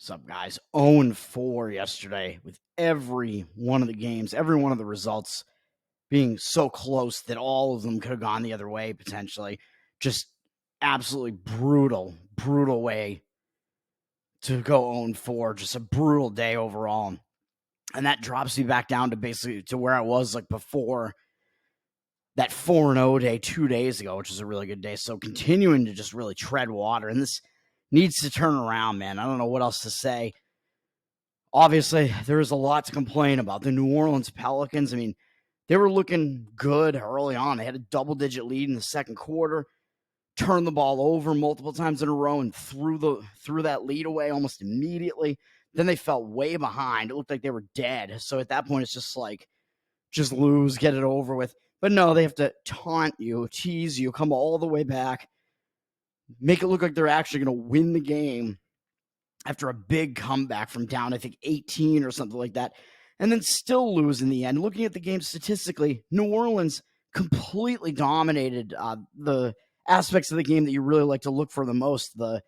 What's up, guys? 0-4 yesterday with every one of the games, every one of the results being so close that all of them could have gone the other way potentially. Just absolutely brutal way to go 0-4. Just a brutal day overall. And that drops me back down to basically to where I was like before that 4-0 day 2 days ago, which was a really good day. So continuing to just really tread water. And this needs to turn around, man. I don't know what else to say. Obviously, there is a lot to complain about. The New Orleans Pelicans, I mean, they were looking good early on. They had a double-digit lead in the second quarter, turned the ball over multiple times in a row, and threw that lead away almost immediately. Then they fell way behind. It looked like they were dead. So at that point, it's just like, just lose, get it over with. But no, they have to taunt you, tease you, come all the way back, make it look like they're actually going to win the game after a big comeback from down, I think, 18 or something like that, and then still lose in the end. Looking at the game statistically, New Orleans completely dominated the aspects of the game that you really like to look for the most, the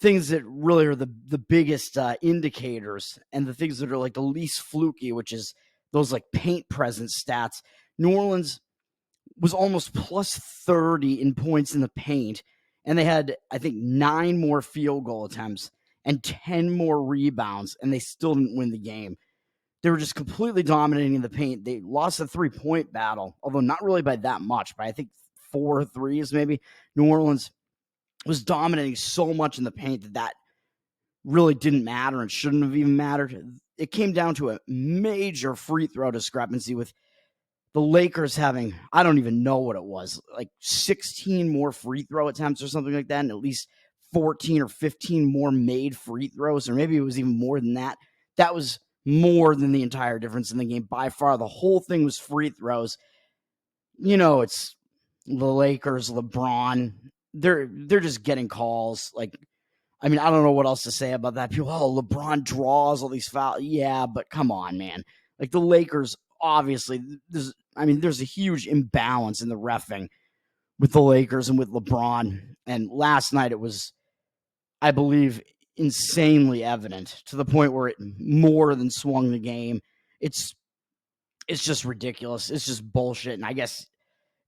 things that really are the biggest indicators, and the things that are like the least fluky, which is those like paint presence stats. New Orleans was almost plus 30 in points in the paint, and they had, I think, 9 more field goal attempts and 10 more rebounds, and they still didn't win the game. They were just completely dominating the paint. They lost the three-point battle, although not really by that much, by I think 4 threes maybe. New Orleans was dominating so much in the paint that really didn't matter and shouldn't have even mattered. It came down to a major free throw discrepancy with the Lakers having, I don't even know what it was, like 16 more free throw attempts or something like that, and at least 14 or 15 more made free throws, or maybe it was even more than that. That was more than the entire difference in the game. By far, the whole thing was free throws. You know, it's the Lakers, LeBron. They're just getting calls. Like, I mean, I don't know what else to say about that. People, LeBron draws all these fouls. Yeah, but come on, man. Like, the Lakers, obviously, there's a huge imbalance in the reffing with the Lakers and with LeBron. And last night it was, I believe, insanely evident to the point where it more than swung the game. It's just ridiculous. It's just bullshit. And I guess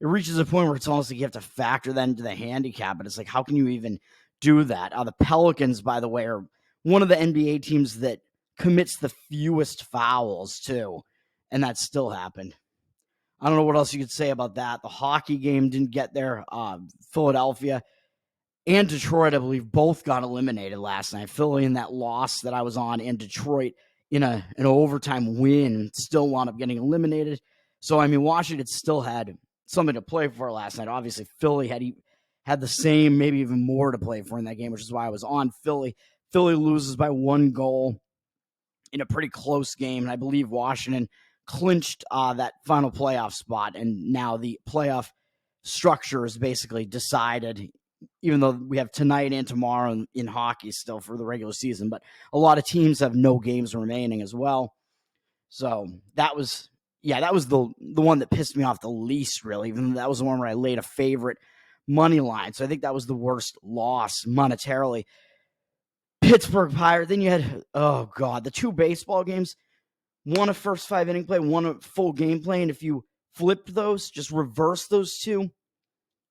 it reaches a point where it's almost like you have to factor that into the handicap. But it's like, how can you even do that? The Pelicans, by the way, are one of the NBA teams that commits the fewest fouls, too. And that still happened. I don't know what else you could say about that. The hockey game didn't get there. Philadelphia and Detroit, I believe, both got eliminated last night. Philly in that loss that I was on, and Detroit in an overtime win still wound up getting eliminated. So, I mean, Washington still had something to play for last night. Obviously, Philly had the same, maybe even more to play for in that game, which is why I was on Philly. Philly loses by 1 goal in a pretty close game, and I believe Washington clinched that final playoff spot, and now the playoff structure is basically decided, even though we have tonight and tomorrow in hockey still for the regular season. But a lot of teams have no games remaining as well. So that was the one that pissed me off the least, really, even though that was the one where I laid a favorite money line. So I think that was the worst loss monetarily. Pittsburgh Pirates. Then you had, the 2 baseball games. One a first 5 inning play, one a full game play. And if you flipped those, just reverse those 2,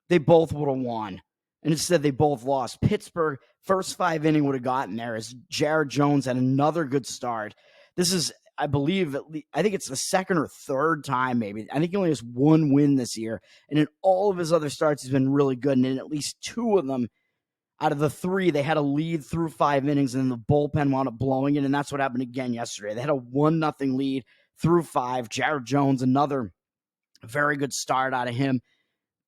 they both would have won. And instead, they both lost. Pittsburgh, first 5 inning would have gotten there as Jared Jones had another good start. This is, I believe, I think it's the second or third time maybe. I think he only has 1 win this year. And in all of his other starts, he's been really good. And in at least 2 of them, out of the 3, they had a lead through 5 innings, and then the bullpen wound up blowing it, and that's what happened again yesterday. They had a 1-0 lead through 5. Jared Jones, another very good start out of him.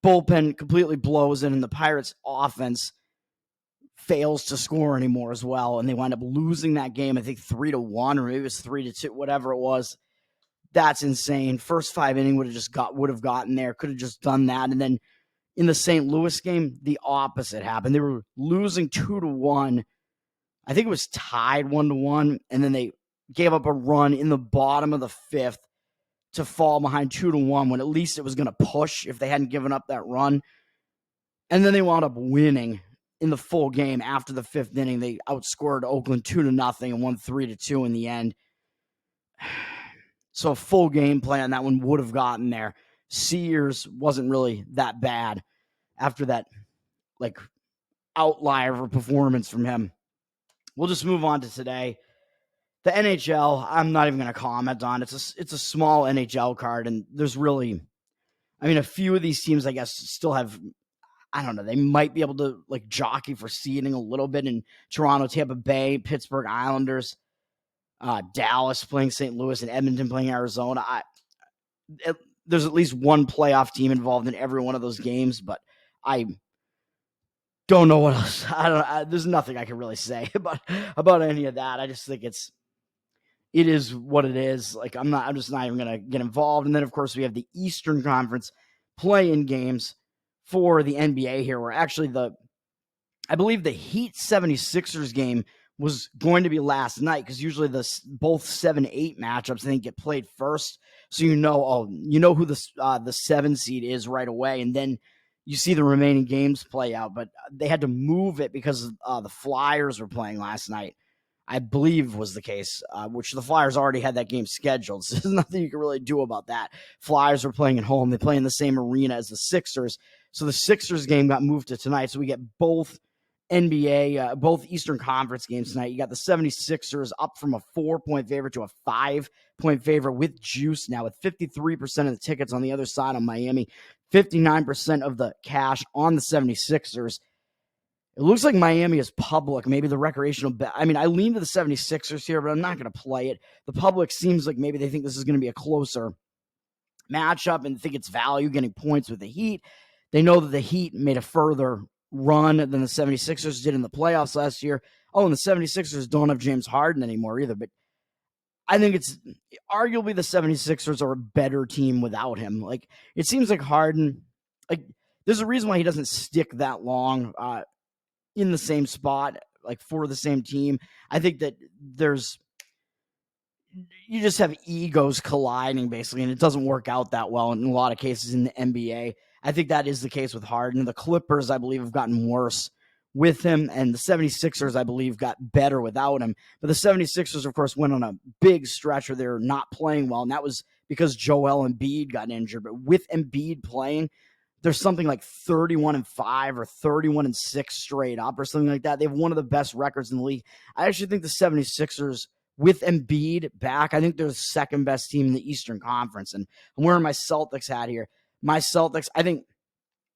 Bullpen completely blows it, and the Pirates' offense fails to score anymore as well, and they wind up losing that game, I think 3-1, or maybe it was 3-2, whatever it was. That's insane. First 5 inning would have gotten there, could have just done that, and then in the St. Louis game, the opposite happened. They were losing 2-1. I think it was tied 1-1, and then they gave up a run in the bottom of the 5th to fall behind 2-1 when at least it was going to push if they hadn't given up that run. And then they wound up winning in the full game after the fifth inning. They outscored Oakland 2-0 and won 3-2 in the end. So a full game plan, that one would have gotten there. Sears wasn't really that bad after that like outlier of a performance from him. We'll just move on to today. The NHL, I'm not even going to comment on. It's a small NHL card, and there's really, I mean, a few of these teams, I guess, still have, I don't know, they might be able to like jockey for seeding a little bit in Toronto, Tampa Bay, Pittsburgh Islanders, Dallas playing St. Louis, and Edmonton playing Arizona. There's at least one playoff team involved in every one of those games, but I don't know what else. There's nothing I can really say about any of that. I just think it is what it is. Like I'm just not even gonna get involved. And then of course we have the Eastern Conference play-in games for the NBA here, where actually I believe the Heat 76ers game was going to be last night, because usually both 7-8 matchups I think get played first, so you know who the 7 seed is right away, and then you see the remaining games play out. But they had to move it because the Flyers were playing last night, I believe was the case, which the Flyers already had that game scheduled, so there's nothing you can really do about that. Flyers were playing at home. They play in the same arena as the Sixers, so the Sixers game got moved to tonight, so we get both NBA, both Eastern Conference games tonight. You got the 76ers up from a 4-point favorite to a 5-point favorite with juice now, with 53% of the tickets on the other side on Miami, 59% of the cash on the 76ers. It looks like Miami is public, maybe the recreational bet. I mean, I lean to the 76ers here, but I'm not going to play it. The public seems like maybe they think this is going to be a closer matchup and think it's value getting points with the Heat. They know that the Heat made a further run than the 76ers did in the playoffs last year. Oh, and the 76ers don't have James Harden anymore either, but I think it's arguably the 76ers are a better team without him. Like, it seems like Harden, like, there's a reason why he doesn't stick that long in the same spot, like for the same team. I think that you just have egos colliding basically, and it doesn't work out that well in a lot of cases in the NBA. I think that is the case with Harden. The Clippers, I believe, have gotten worse with him, and the 76ers, I believe, got better without him. But the 76ers, of course, went on a big stretch where they were not playing well, and that was because Joel Embiid got injured. But with Embiid playing, there's something like 31-5 or 31-6 straight up or something like that. They have one of the best records in the league. I actually think the 76ers, with Embiid back, I think they're the second best team in the Eastern Conference. And I'm wearing my Celtics hat here. My Celtics, I think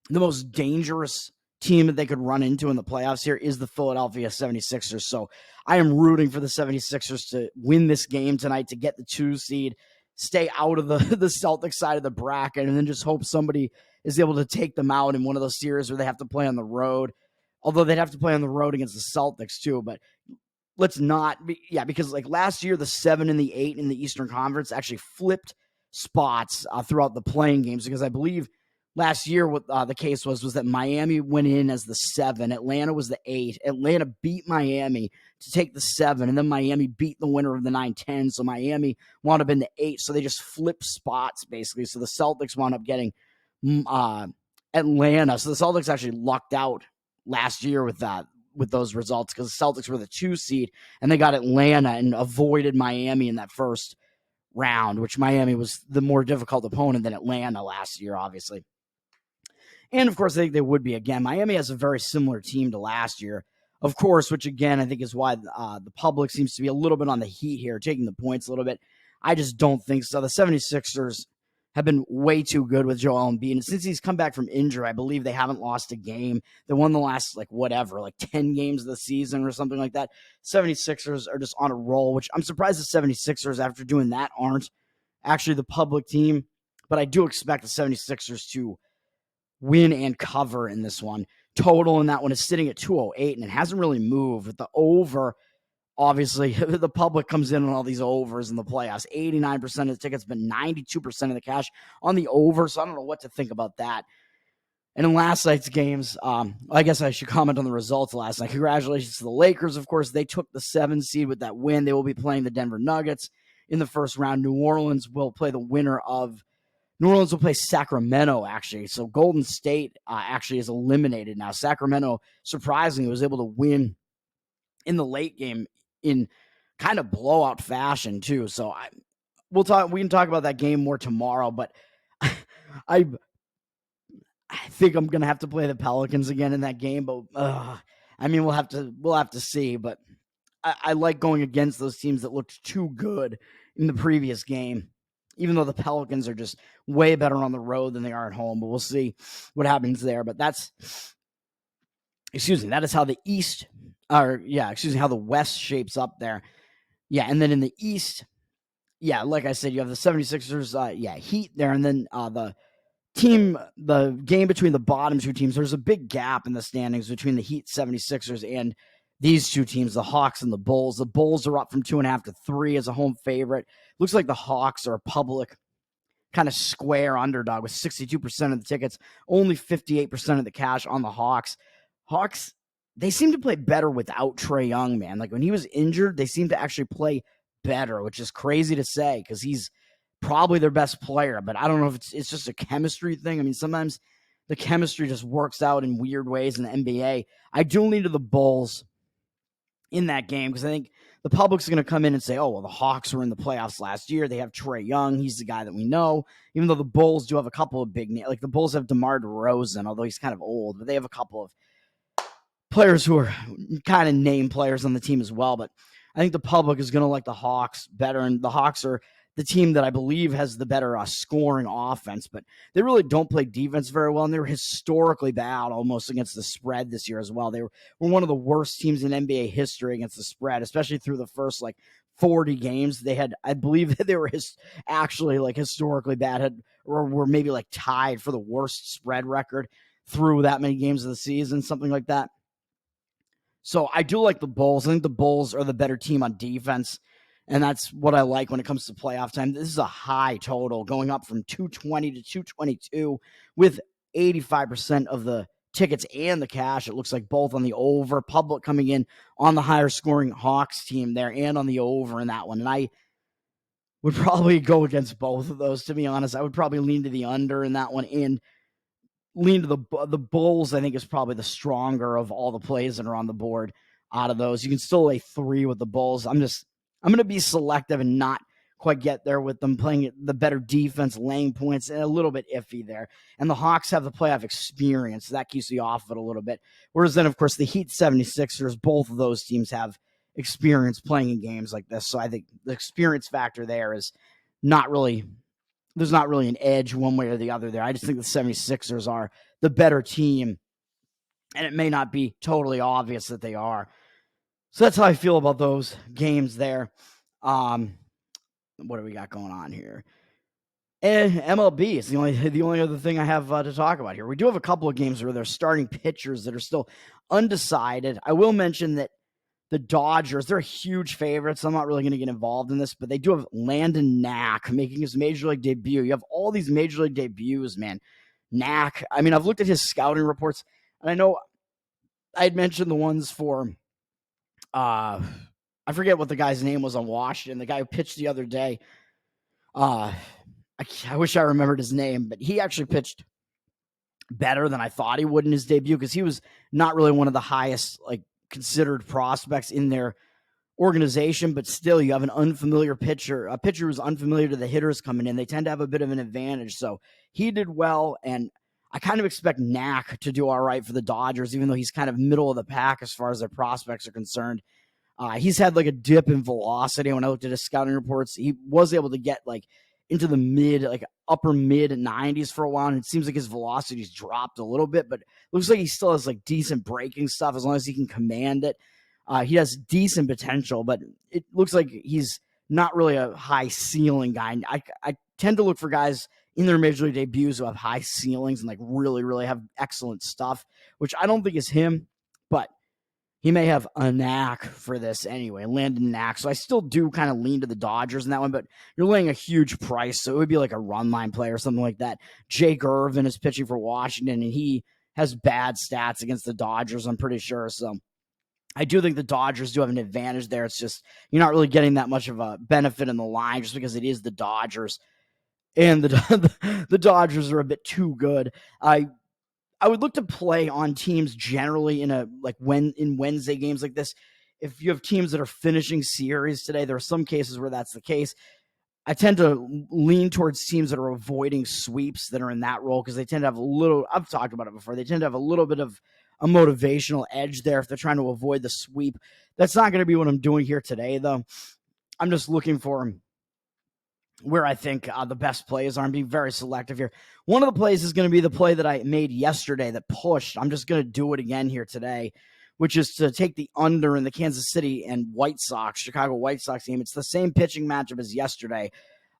the most dangerous team that they could run into in the playoffs here is the Philadelphia 76ers. So I am rooting for the 76ers to win this game tonight, to get the 2 seed, stay out of the Celtics side of the bracket, and then just hope somebody is able to take them out in one of those series where they have to play on the road. Although they'd have to play on the road against the Celtics too, but let's not be, because like last year, the 7 and the 8 in the Eastern Conference actually flipped spots throughout the playing games, because I believe last year what the case was that Miami went in as the 7, Atlanta was the 8. Atlanta beat Miami to take the 7, and then Miami beat the winner of the 9-10, so Miami wound up in the 8. So they just flipped spots basically. So the Celtics wound up getting Atlanta. So the Celtics actually lucked out last year with those results, because the Celtics were the 2 seed and they got Atlanta and avoided Miami in that first round, which Miami was the more difficult opponent than Atlanta last year, obviously. And of course, I think they would be again. Miami has a very similar team to last year, of course, which again, I think is why the public seems to be a little bit on the Heat here, taking the points a little bit. I just don't think so. The 76ers have been way too good with Joel Embiid. And since he's come back from injury, I believe they haven't lost a game. They won the last, 10 games of the season or something like that. 76ers are just on a roll, which I'm surprised the 76ers, after doing that, aren't actually the public team. But I do expect the 76ers to win and cover in this one. Total in that one is sitting at 208, and it hasn't really moved with the over. Obviously, the public comes in on all these overs in the playoffs. 89% of the tickets, but 92% of the cash on the over. So I don't know what to think about that. And in last night's games, I guess I should comment on the results last night. Congratulations to the Lakers. Of course, they took the 7 seed with that win. They will be playing the Denver Nuggets in the first round. New Orleans will play the winner of New Orleans will play Sacramento, actually. So Golden State actually is eliminated now. Sacramento, surprisingly, was able to win in the late game in kind of blowout fashion, too. So we can talk about that game more tomorrow, but I think I'm going to have to play the Pelicans again in that game. But I mean, we'll have to see. But I like going against those teams that looked too good in the previous game, even though the Pelicans are just way better on the road than they are at home. But we'll see what happens there. But that is how the how the West shapes up there. Yeah, and then in the East, yeah, like I said, you have the 76ers, Heat there, and then the game between the bottom two teams, there's a big gap in the standings between the Heat 76ers and these two teams, the Hawks and the Bulls. The Bulls are up from 2.5 to 3 as a home favorite. Looks like the Hawks are a public kind of square underdog with 62% of the tickets, only 58% of the cash on the Hawks. Hawks, they seem to play better without Trae Young, man. Like when he was injured, they seem to actually play better, which is crazy to say because he's probably their best player, but I don't know if it's just a chemistry thing. I mean, sometimes the chemistry just works out in weird ways in the NBA. I do lean to the Bulls in that game because I think the public's going to come in and say, oh, well, the Hawks were in the playoffs last year. They have Trae Young. He's the guy that we know, even though the Bulls do have a couple of big names. Like the Bulls have DeMar DeRozan, although he's kind of old, but they have a couple of players who are kind of name players on the team as well. But I think the public is going to like the Hawks better, and the Hawks are the team that I believe has the better scoring offense, but they really don't play defense very well, and they were historically bad almost against the spread this year as well. They were one of the worst teams in NBA history against the spread, especially through the first 40 games. They had, I believe that they were actually historically bad, or were maybe tied for the worst spread record through that many games of the season, something like that. So I do like the Bulls. I think the Bulls are the better team on defense. And that's what I like when it comes to playoff time. This is a high total going up from 220 to 222 with 85% of the tickets and the cash. It looks like both on the over. Public coming in on the higher scoring Hawks team there and on the over in that one. And I would probably go against both of those, to be honest. I would probably lean to the under in that one and lean to the Bulls. I think is probably the stronger of all the plays that are on the board out of those. You can still lay 3 with the Bulls. I'm going to be selective and not quite get there with them playing the better defense, laying points, and a little bit iffy there. And the Hawks have the playoff experience. So that keeps you off of it a little bit. Whereas then, of course, the Heat 76ers, both of those teams have experience playing in games like this. So I think the experience factor there is not really – there's not really an edge one way or the other there. I just think the 76ers are the better team, and it may not be totally obvious that they are. So that's how I feel about those games there. What do we got going on here? And MLB is the only other thing I have to talk about here. We do have a couple of games where there's starting pitchers that are still undecided. I will mention that the Dodgers, they're huge favorites. I'm not really going to get involved in this, but they do have Landon Knack making his major league debut. You have all these major league debuts, man. Knack, I mean, I've looked at his scouting reports, and I know I had mentioned the ones for I forget what the guy's name was on Washington, the guy who pitched the other day. I wish I remembered his name, but he actually pitched better than I thought he would in his debut because he was not really one of the highest considered prospects in their organization, but still you have an unfamiliar pitcher, a pitcher who's unfamiliar to the hitters coming in. They tend to have a bit of an advantage. So he did well, and I kind of expect Knack to do all right for the Dodgers, even though he's kind of middle of the pack as far as their prospects are concerned. He's had a dip in velocity. When I looked at his scouting reports, he was able to get into the upper mid 90s for a while, and it seems like his velocity's dropped a little bit, but it looks like he still has decent breaking stuff as long as he can command it. He has decent potential, but it looks like he's not really a high ceiling guy. I tend to look for guys in their major league debuts who have high ceilings and really, really have excellent stuff, which I don't think is him, but he may have a knack for this anyway, Landon Knack. So I still do kind of lean to the Dodgers in that one, but you're laying a huge price, so it would be like a run line play or something like that. Jake Irvin is pitching for Washington, and he has bad stats against the Dodgers, I'm pretty sure. So I do think the Dodgers do have an advantage there. It's just you're not really getting that much of a benefit in the line just because it is the Dodgers. and the Dodgers are a bit too good. I would look to play on teams generally in Wednesday games like this. If you have teams that are finishing series today, there are some cases where that's the case. I tend to lean towards teams that are avoiding sweeps that are in that role because they tend to have a little, I've talked about it before, they tend to have a little bit of a motivational edge there if they're trying to avoid the sweep. That's not going to be what I'm doing here today, though. I'm just looking for where I think the best plays are. I'm being very selective here. One of the plays is going to be the play that I made yesterday that pushed. I'm just going to do it again here today, which is to take the under in the Kansas City and Chicago White Sox game. It's the same pitching matchup as yesterday.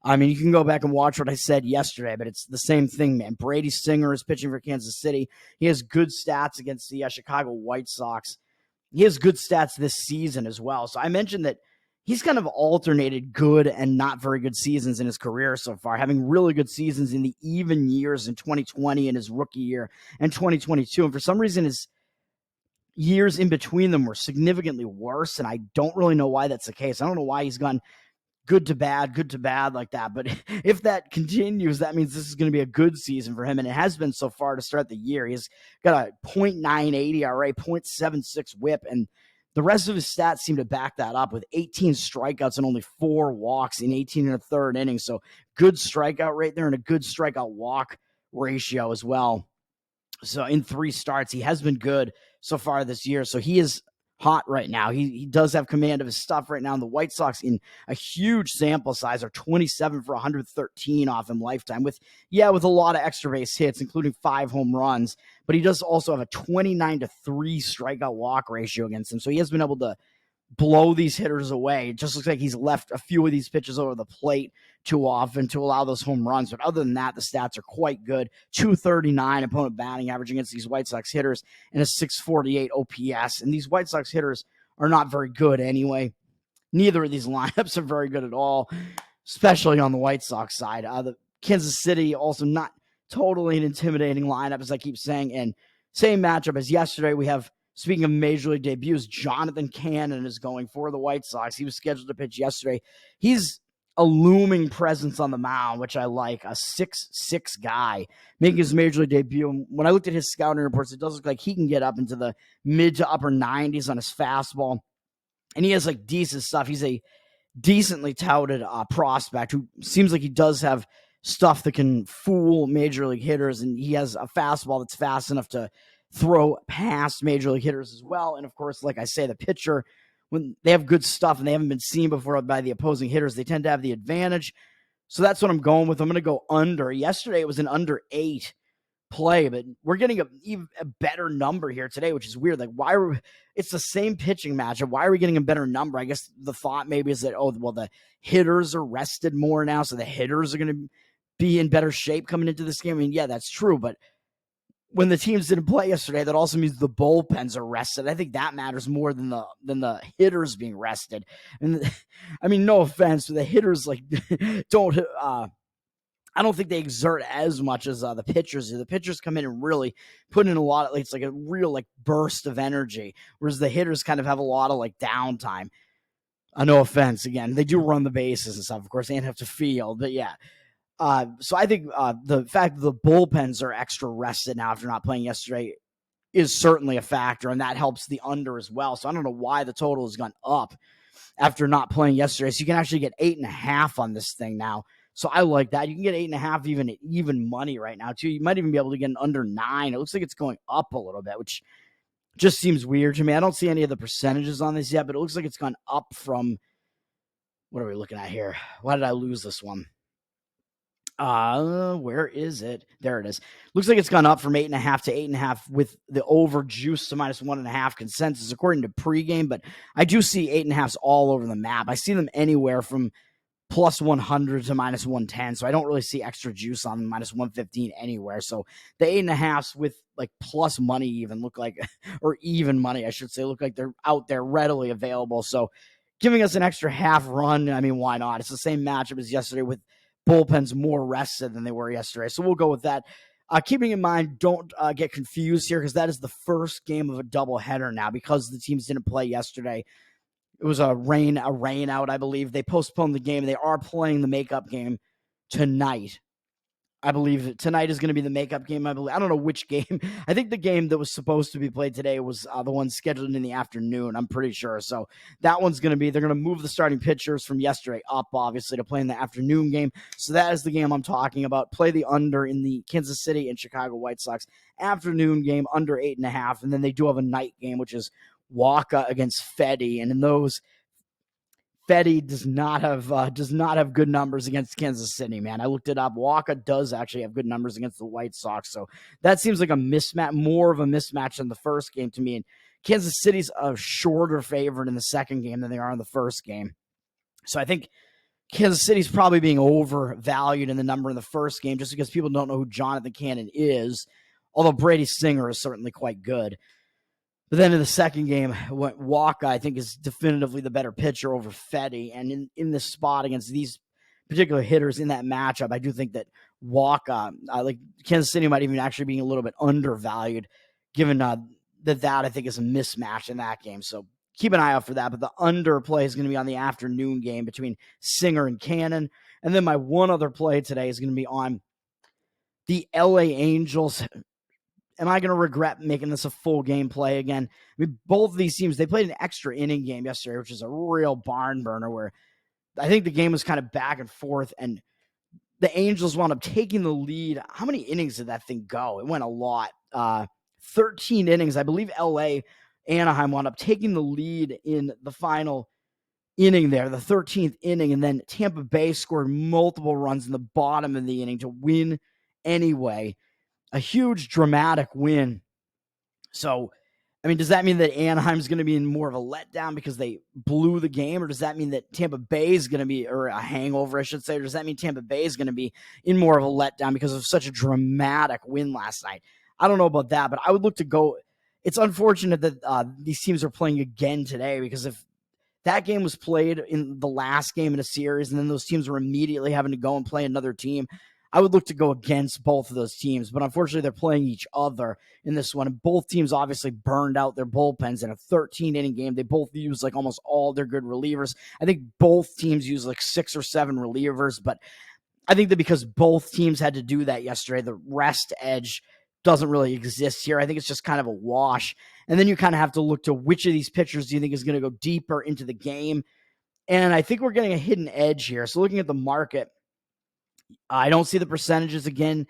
I mean, you can go back and watch what I said yesterday, but it's the same thing, man. Brady Singer is pitching for Kansas City. He has good stats against the Chicago White Sox. He has good stats this season as well. So I mentioned that he's kind of alternated good and not very good seasons in his career so far, having really good seasons in the even years in 2020 and his rookie year and 2022. And for some reason, his years in between them were significantly worse, and I don't really know why that's the case. I don't know why he's gone good to bad like that. But if that continues, that means this is going to be a good season for him, and it has been so far to start the year. He's got a .980 ERA, .76 WHIP, and the rest of his stats seem to back that up with 18 strikeouts and only 4 walks in 18 and a third innings. So good strikeout rate there and a good strikeout walk ratio as well. So in 3 starts, he has been good so far this year. So he is hot right now. He does have command of his stuff right now. And the White Sox, in a huge sample size, are 27 for 113 off him lifetime with a lot of extra base hits, including 5 home runs. But he does also have a 29-3 strikeout walk ratio against him. So he has been able to blow these hitters away. It just looks like he's left a few of these pitches over the plate too often to allow those home runs. But other than that, the stats are quite good. 239 opponent batting average against these White Sox hitters and a 648 OPS. And these White Sox hitters are not very good anyway. Neither of these lineups are very good at all, especially on the White Sox side. The Kansas City also not totally an intimidating lineup, as I keep saying. And same matchup as yesterday, we have, speaking of major league debuts, Jonathan Cannon is going for the White Sox. He was scheduled to pitch yesterday. He's a looming presence on the mound, which I like, a 6'6" guy making his major league debut. When I looked at his scouting reports, it does look like he can get up into the mid to upper 90s on his fastball. And he has decent stuff. He's a decently touted prospect who seems like he does have stuff that can fool major league hitters. And he has a fastball that's fast enough to throw past major league hitters as well. And of course, like I say, the pitcher, when they have good stuff and they haven't been seen before by the opposing hitters, they tend to have the advantage. So that's what I'm going with. I'm going to go under. Yesterday it was an under 8 play, but we're getting a better number here today, which is weird. It's the same pitching matchup. Why are we getting a better number? I guess the thought maybe is that, the hitters are rested more now, so the hitters are going to be in better shape coming into this game. I mean, yeah, that's true, but when the teams didn't play yesterday, that also means the bullpens are rested. I think that matters more than the hitters being rested. And I mean, no offense, but the hitters don't. I don't think they exert as much as the pitchers do. The pitchers come in and really put in a lot of, it's like a real burst of energy, whereas the hitters kind of have a lot of downtime. No offense, again, they do run the bases and stuff, of course, and have to field, but yeah. So I think the fact that the bullpens are extra rested now after not playing yesterday is certainly a factor, and that helps the under as well. So I don't know why the total has gone up after not playing yesterday. So you can actually get 8.5 on this thing now. So I like that. You can get 8.5 even money right now too. You might even be able to get an under 9. It looks like it's going up a little bit, which just seems weird to me. I don't see any of the percentages on this yet, but it looks like it's gone up from, what are we looking at here? Why did I lose this one? Where is it? There it is. Looks like it's gone up from 8.5 to 8.5 with the over juice to -1.5 consensus according to pregame, but I do see 8.5s all over the map. I see them anywhere from +100 to -110, so I don't really see extra juice on -115 anywhere. So the 8.5s with plus money even look like, or even money, I should say, look like they're out there readily available. So giving us an extra half run, I mean, why not? It's the same matchup as yesterday with bullpens more rested than they were yesterday. So we'll go with that. Keeping in mind, don't get confused here because that is the first game of a doubleheader now because the teams didn't play yesterday. It was a rain out, I believe. They postponed the game. They are playing the makeup game tonight I believe tonight is going to be the makeup game. I don't know which game. I think the game that was supposed to be played today was the one scheduled in the afternoon. I'm pretty sure. So that one's going to be, they're going to move the starting pitchers from yesterday up, obviously, to play in the afternoon game. So that is the game I'm talking about. Play the under in the Kansas City and Chicago White Sox afternoon game, under 8.5. And then they do have a night game, which is Wacha against Fedde. And in those, Fedde does not have good numbers against Kansas City, man. I looked it up. Wacha does actually have good numbers against the White Sox, so that seems like a mismatch, more of a mismatch than the first game to me. And Kansas City's a shorter favorite in the second game than they are in the first game, so I think Kansas City's probably being overvalued in the number in the first game just because people don't know who Jonathan Cannon is. Although Brady Singer is certainly quite good. But then in the second game, Wacha, I think, is definitively the better pitcher over Fedde. And in this spot against these particular hitters in that matchup, I do think that Wacha, like Kansas City, might even actually be a little bit undervalued, given that I think is a mismatch in that game. So keep an eye out for that. But the under play is going to be on the afternoon game between Singer and Cannon. And then my one other play today is going to be on the LA Angels. Am I going to regret making this a full game play again? I mean, both of these teams, they played an extra inning game yesterday, which is a real barn burner where I think the game was kind of back and forth, and the Angels wound up taking the lead. How many innings did that thing go? It went a lot. 13 innings. I believe Anaheim wound up taking the lead in the final inning there, the 13th inning, and then Tampa Bay scored multiple runs in the bottom of the inning to win anyway. A huge dramatic win. So, I mean, does that mean that Anaheim's going to be in more of a letdown because they blew the game? Or does that mean that Tampa Bay is going to be, or a hangover, I should say? Or does that mean Tampa Bay is going to be in more of a letdown because of such a dramatic win last night? I don't know about that, but I would look to go. It's unfortunate that these teams are playing again today, because if that game was played in the last game in a series and then those teams were immediately having to go and play another team, I would look to go against both of those teams, but unfortunately they're playing each other in this one. And both teams obviously burned out their bullpens in a 13-inning game. They both used like almost all their good relievers. I think both teams used like 6 or 7 relievers, but I think that because both teams had to do that yesterday, the rest edge doesn't really exist here. I think it's just kind of a wash. And then you kind of have to look to which of these pitchers do you think is going to go deeper into the game. And I think we're getting a hidden edge here. So looking at the market, I don't see the percentages again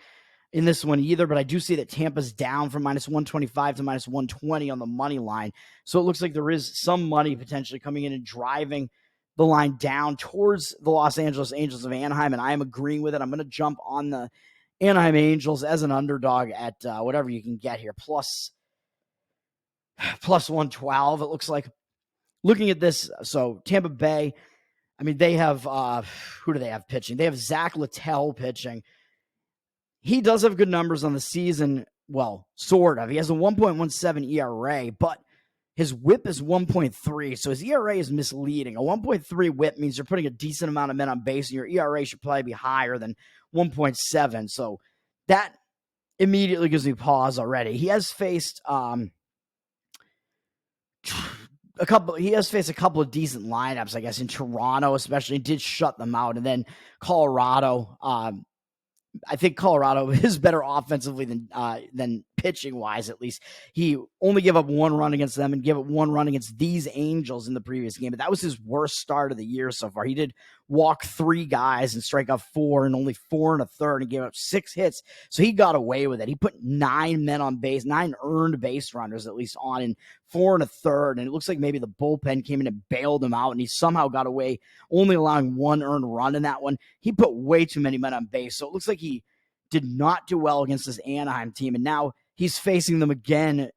in this one either, but I do see that Tampa's down from minus 125 to minus 120 on the money line. So it looks like there is some money potentially coming in and driving the line down towards the Los Angeles Angels of Anaheim, and I am agreeing with it. I'm going to jump on the Anaheim Angels as an underdog at whatever you can get here, plus 112, it looks like. Looking at this, so Tampa Bay, I mean, they have, who do they have pitching? They have Zach Littell pitching. He does have good numbers on the season. Well, sort of. He has a 1.17 ERA, but his whip is 1.3, so his ERA is misleading. A 1.3 whip means you're putting a decent amount of men on base, and your ERA should probably be higher than 1.7. So that immediately gives me pause already. He has faced a couple of decent lineups, I guess, in Toronto, especially, did shut them out. And then Colorado, I think Colorado is better offensively than pitching wise, at least. He only gave up 1 run against them and gave up 1 run against these Angels in the previous game. But that was his worst start of the year so far. He did walk 3 guys and strike out 4 and only 4 1/3 and gave up 6 hits. So he got away with it. He put 9 men on base, 9 earned base runners at least on in 4 1/3. And it looks like maybe the bullpen came in and bailed him out, and he somehow got away, only allowing 1 earned run in that one. He put way too many men on base. So it looks like he did not do well against this Anaheim team. And now he's facing them again.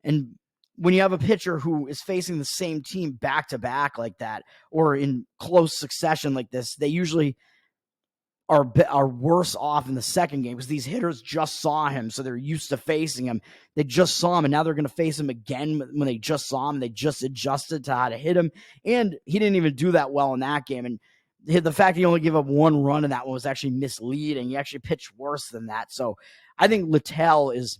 And when you have a pitcher who is facing the same team back to back like that, or in close succession like this, they usually are worse off in the second game because these hitters just saw him. So they're used to facing him. They just saw him, and now they're going to face him again when they just saw him. They just adjusted to how to hit him. And he didn't even do that well in that game. And the fact he only gave up 1 run in that one was actually misleading. He actually pitched worse than that. So I think Littell is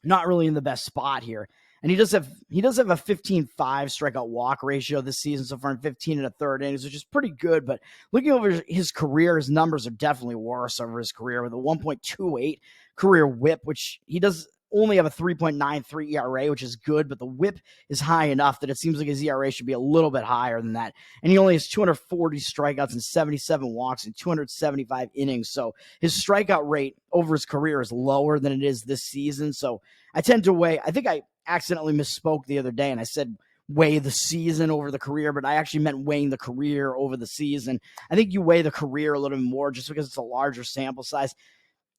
not really in the best spot here. And he does have a 15-5 strikeout walk ratio this season so far in 15 and a third innings, which is pretty good. But looking over his career, his numbers are definitely worse over his career with a 1.28 career whip, which he does only have a 3.93 ERA, which is good, but the whip is high enough that it seems like his ERA should be a little bit higher than that. And he only has 240 strikeouts and 77 walks in 275 innings. So his strikeout rate over his career is lower than it is this season. So I tend to weigh, I think I accidentally misspoke the other day and I said weigh the season over the career, but I actually meant weighing the career over the season. I think you weigh the career a little bit more just because it's a larger sample size.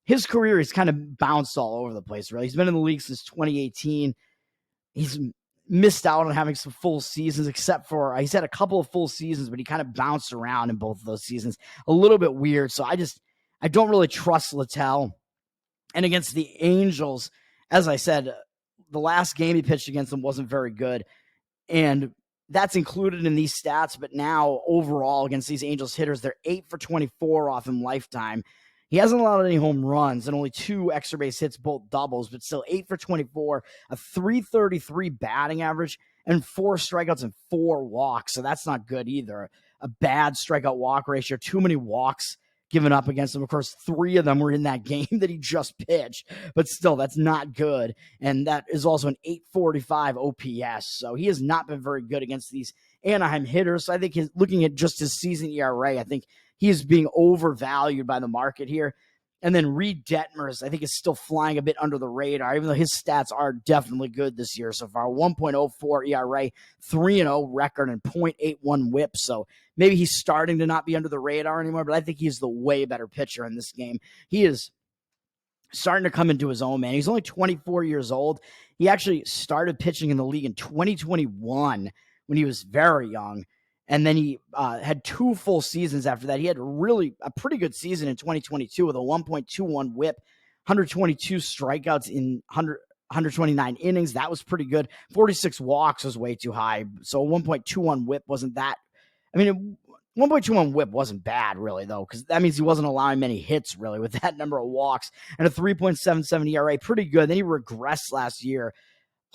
His career has kind of bounced all over the place, really. He's been in the league since 2018. He's missed out on having some full seasons, except for he's had a couple of full seasons, but he kind of bounced around in both of those seasons. A little bit weird. So I don't really trust Littell. And against the Angels, as I said, the last game he pitched against them wasn't very good. And that's included in these stats. But now overall against these Angels hitters, they're 8 for 24 off him lifetime. He hasn't allowed any home runs and only 2 extra base hits, both doubles, but still 8 for 24, a 333 batting average, and 4 strikeouts and 4 walks. So that's not good either. A bad strikeout walk ratio, too many walks given up against him. Of course, 3 of them were in that game that he just pitched, but still, that's not good. And that is also an 845 OPS. So he has not been very good against these Anaheim hitters. So I think looking at just his season ERA, I think he is being overvalued by the market here. And then Reed Detmers, I think, is still flying a bit under the radar, even though his stats are definitely good this year so far. 1.04 ERA, 3-0 record, and 0.81 whip. So maybe he's starting to not be under the radar anymore, but I think he's the way better pitcher in this game. He is starting to come into his own, man. He's only 24 years old. He actually started pitching in the league in 2021 when he was very young. And then he had 2 full seasons after that. He had a pretty good season in 2022 with a 1.21 whip, 122 strikeouts in 129 innings. That was pretty good. 46 walks was way too high. So 1.21 whip wasn't that. 1.21 whip wasn't bad, really, though, because that means he wasn't allowing many hits, really, with that number of walks. And a 3.77 ERA, pretty good. Then he regressed last year.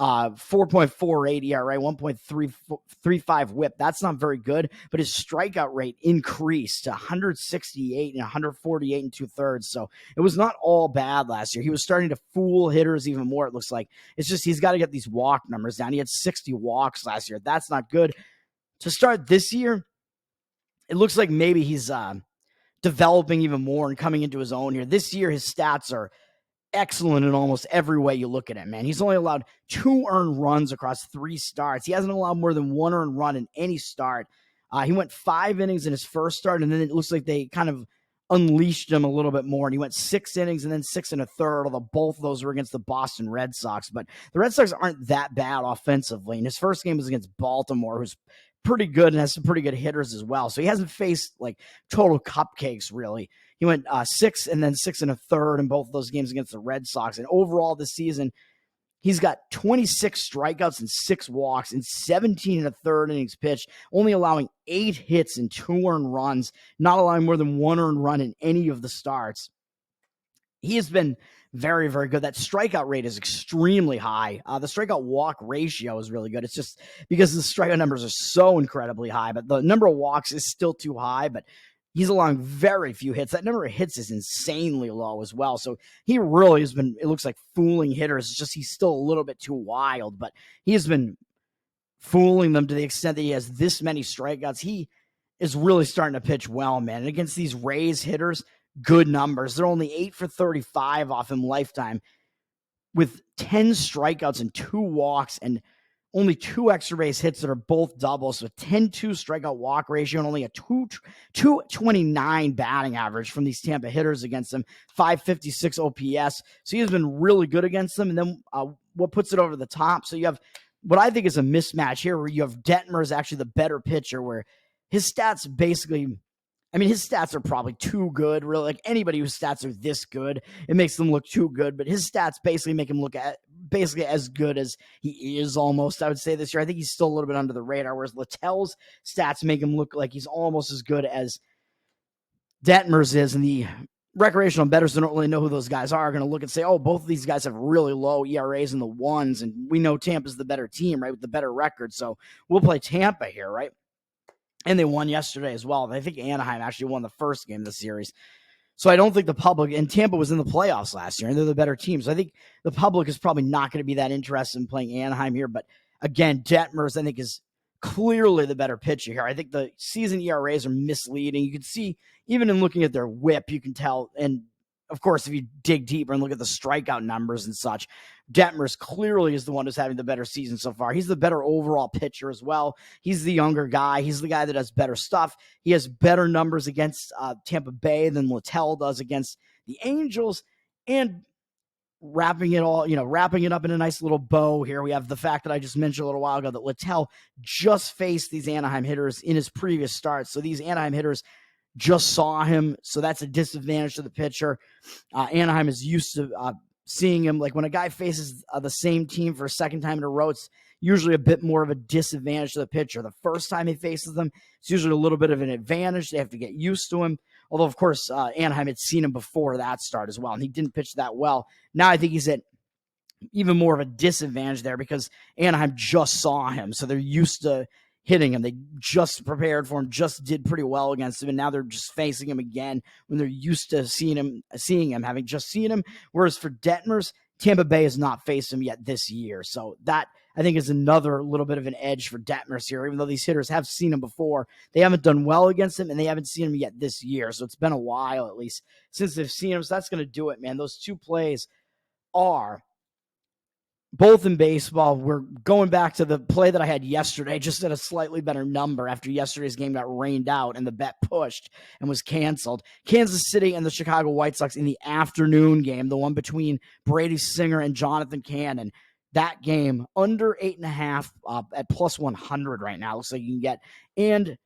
4.48 ERA, 1.35 whip. That's not very good, but his strikeout rate increased to 168 and 148 and 2/3. So it was not all bad last year. He was starting to fool hitters even more, it looks like. It's just he's got to get these walk numbers down. He had 60 walks last year. That's not good. To start this year, it looks like maybe he's developing even more and coming into his own here. This year, his stats are excellent in almost every way you look at it, man. He's only allowed 2 earned runs across 3 starts. He hasn't allowed more than 1 earned run in any start. He went 5 innings in his first start, and then it looks like they kind of unleashed him a little bit more, and he went 6 innings and then 6 1/3, although both of those were against the Boston Red Sox. But the Red Sox aren't that bad offensively, and his first game was against Baltimore, who's pretty good and has some pretty good hitters as well. So he hasn't faced like total cupcakes, really. He went 6 and then 6 1/3 in both of those games against the Red Sox. And overall this season, he's got 26 strikeouts and 6 walks in 17 1/3 innings pitched, only allowing 8 hits and 2 earned runs, not allowing more than 1 earned run in any of the starts. He has been very, very good. That strikeout rate is extremely high. The strikeout walk ratio is really good. It's just because the strikeout numbers are so incredibly high, but the number of walks is still too high, but he's allowing very few hits. That number of hits is insanely low as well. So he really has been, it looks like, fooling hitters. It's just he's still a little bit too wild, but he has been fooling them to the extent that he has this many strikeouts. He is really starting to pitch well, man. And against these Rays hitters, good numbers. They're only 8 for 35 off him lifetime with 10 strikeouts and 2 walks and only 2 extra base hits that are both doubles. So 10-2 strikeout walk ratio and only a 229 batting average from these Tampa hitters against them, 556 OPS. So he has been really good against them. And then what puts it over the top? So you have what I think is a mismatch here where you have Detmer actually the better pitcher, where his stats basically, his stats are probably too good, really. Like anybody whose stats are this good, it makes them look too good. But his stats basically make him look basically as good as he is almost, I would say, this year. I think he's still a little bit under the radar, whereas Littell's stats make him look like he's almost as good as Detmer's is. And the recreational bettors don't really know who those guys are going to look and say, oh, both of these guys have really low ERAs in the ones, and we know Tampa's the better team, right, with the better record, so we'll play Tampa here, right? And they won yesterday as well. I think Anaheim actually won the first game of the series. So I don't think the public, and Tampa was in the playoffs last year, and they're the better team. So I think the public is probably not going to be that interested in playing Anaheim here. But again, Detmers, I think, is clearly the better pitcher here. I think the season ERAs are misleading. You can see, even in looking at their whip, you can tell. And of course, if you dig deeper and look at the strikeout numbers and such, Detmers clearly is the one who's having the better season so far. He's the better overall pitcher as well. He's the younger guy. He's the guy that does better stuff. He has better numbers against Tampa Bay than Littell does against the Angels. And wrapping it up in a nice little bow here, we have the fact that I just mentioned a little while ago that Littell just faced these Anaheim hitters in his previous starts. So these Anaheim hitters just saw him, so that's a disadvantage to the pitcher. Anaheim is used to seeing him. Like when a guy faces the same team for a second time in a row, it's usually a bit more of a disadvantage to the pitcher. The first time he faces them, it's usually a little bit of an advantage. They have to get used to him. Although, of course, Anaheim had seen him before that start as well, and he didn't pitch that well. Now I think he's at even more of a disadvantage there because Anaheim just saw him, so they're used to hitting him. They just prepared for him, just did pretty well against him, and now they're just facing him again when they're used to seeing him, having just seen him. Whereas for Detmers, Tampa Bay has not faced him yet this year. So that, I think, is another little bit of an edge for Detmers here. Even though these hitters have seen him before, they haven't done well against him, and they haven't seen him yet this year. So it's been a while, at least, since they've seen him. So that's going to do it, man. Those two plays are both in baseball. We're going back to the play that I had yesterday, just at a slightly better number after yesterday's game got rained out and the bet pushed and was canceled. Kansas City and the Chicago White Sox in the afternoon game, the one between Brady Singer and Jonathan Cannon. That game under 8.5 at plus 100 right now. Looks like you can get. And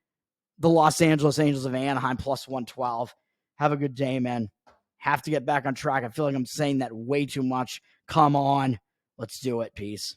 the Los Angeles Angels of Anaheim plus 112. Have a good day, man. Have to get back on track. I feel like I'm saying that way too much. Come on. Let's do it. Peace.